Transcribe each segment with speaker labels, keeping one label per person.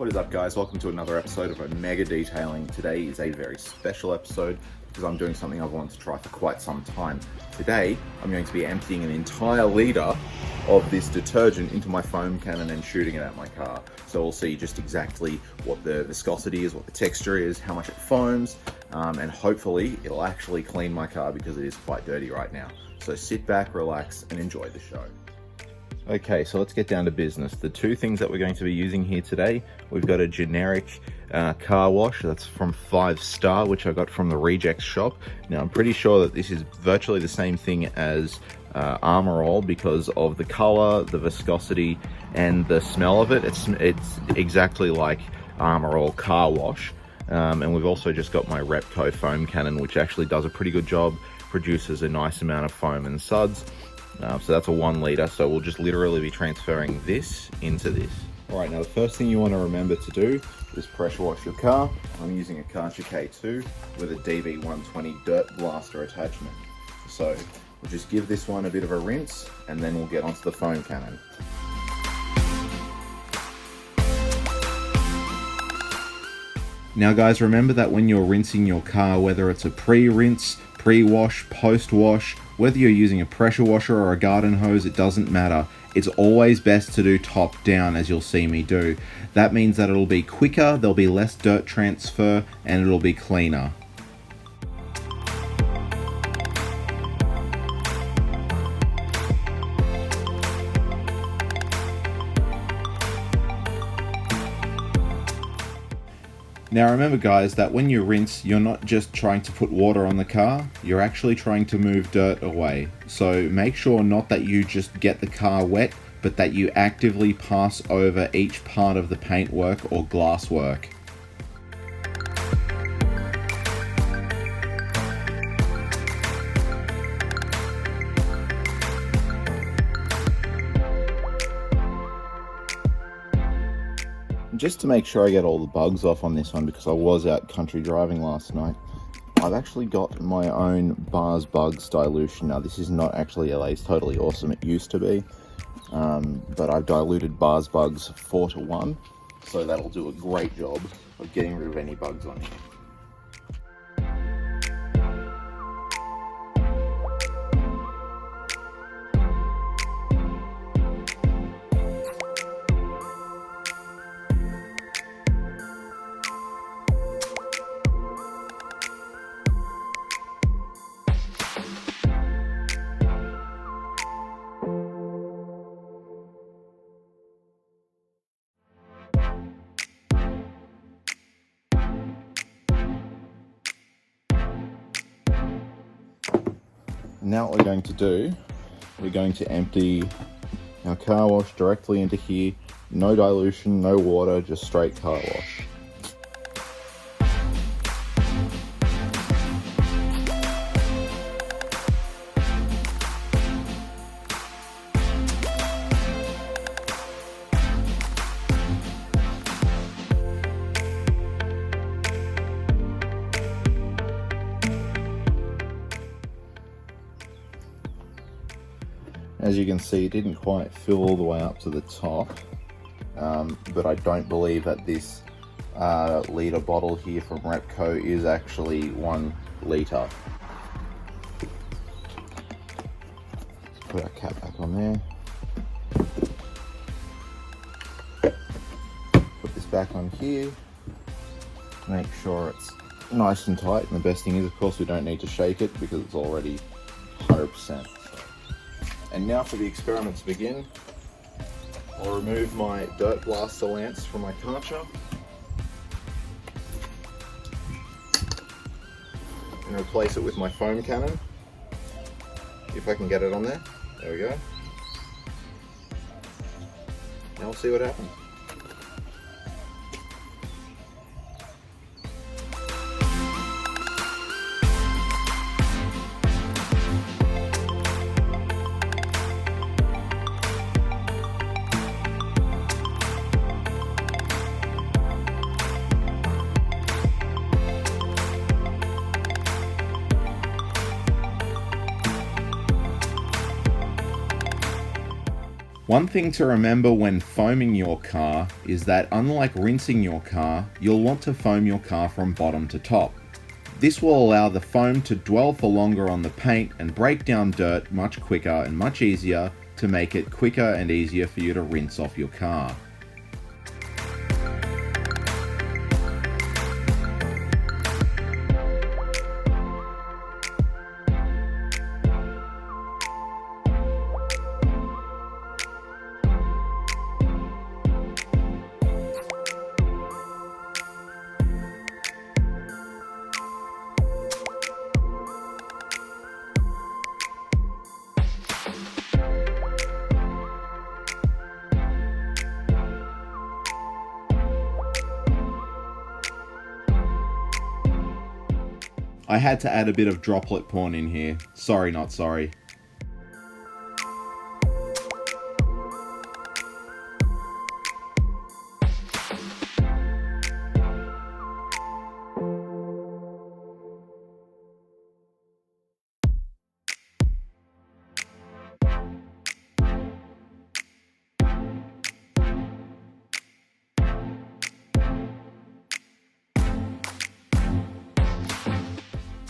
Speaker 1: What is up, guys? Welcome to another episode of Omega Detailing. Today is a very special episode because I'm doing something I've wanted to try for quite some time. Today, I'm going to be emptying an entire litre of this detergent into my foam cannon and shooting it at my car. So we'll see just exactly what the viscosity is, what the texture is, how much it foams, and hopefully it'll actually clean my car because it is quite dirty right now. So sit back, relax, and enjoy the show. Okay, so let's get down to business. The two things that we're going to be using here today, we've got a generic car wash that's from 5 Star, which I got from the Rejects shop. Now, I'm pretty sure that this is virtually the same thing as Armor All because of the color, the viscosity, and the smell of it. It's exactly like Armor All car wash. And we've also just got my Repco foam cannon, which actually does a pretty good job, produces a nice amount of foam and suds. So that's a 1 litre, so we'll just literally be transferring this into this. Alright, now the first thing you want to remember to do is pressure wash your car. I'm using a Karcher K2 with a DB120 dirt blaster attachment. So we'll just give this one a bit of a rinse and then we'll get onto the foam cannon. Now guys, remember that when you're rinsing your car, whether it's a pre-rinse, pre-wash, post-wash, whether you're using a pressure washer or a garden hose, it doesn't matter. It's always best to do top down, as you'll see me do. That means that it'll be quicker, there'll be less dirt transfer, and it'll be cleaner. Now remember guys, that when you rinse, you're not just trying to put water on the car, you're actually trying to move dirt away. So make sure not that you just get the car wet, but that you actively pass over each part of the paintwork or glass work. Just to make sure I get all the bugs off on this one, because I was out country driving last night, I've actually got my own Bars Bugs dilution. Now this is not actually LA's Totally Awesome, it used to be, but I've diluted Bars Bugs 4:1, so that'll do a great job of getting rid of any bugs on here. Now what we're going to do, we're going to empty our car wash directly into here. No dilution, no water, just straight car wash. As you can see, it didn't quite fill all the way up to the top, but I don't believe that this litre bottle here from Repco is actually 1 litre. Let's put our cap back on there. Put this back on here. Make sure it's nice and tight, and the best thing is, of course, we don't need to shake it because it's already 100%. And now for the experiment to begin. I'll remove my dirt blaster lance from my Karcher and replace it with my foam cannon. If I can get it on there. There we go. Now we'll see what happens. One thing to remember when foaming your car is that unlike rinsing your car, you'll want to foam your car from bottom to top. This will allow the foam to dwell for longer on the paint and break down dirt much quicker and much easier to make it quicker and easier for you to rinse off your car. I had to add a bit of droplet porn in here. Sorry, not sorry.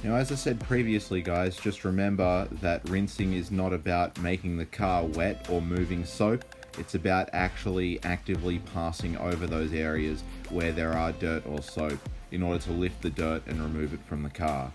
Speaker 1: Now, as I said previously, guys, just remember that rinsing is not about making the car wet or moving soap. It's about actually actively passing over those areas where there are dirt or soap in order to lift the dirt and remove it from the car.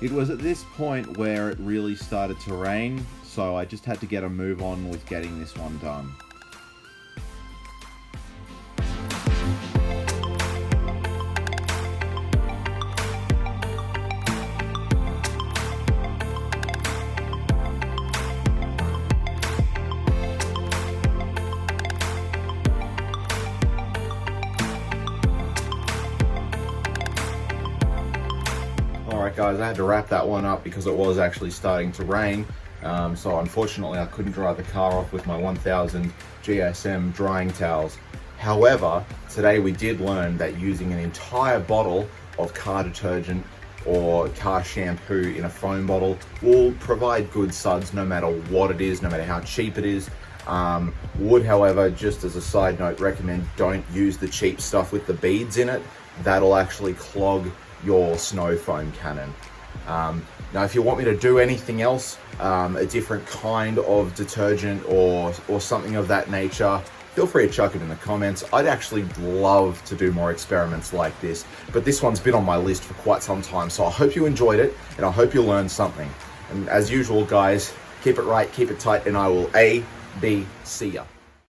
Speaker 1: It was at this point where it really started to rain, so I just had to get a move on with getting this one done. Alright guys, I had to wrap that one up because it was actually starting to rain. So unfortunately I couldn't dry the car off with my 1000 GSM drying towels. However, today we did learn that using an entire bottle of car detergent or car shampoo in a foam bottle will provide good suds no matter what it is, no matter how cheap it is. Would, however, just as a side note, recommend don't use the cheap stuff with the beads in it. That'll actually clog your snow foam cannon. Now if you want me to do anything else, a different kind of detergent or something of that nature, feel free to chuck it in the comments. I'd actually love to do more experiments like this, but this one's been on my list for quite some time, so I hope you enjoyed it and I hope you learned something. And as usual guys, keep it right, keep it tight, and I will see ya.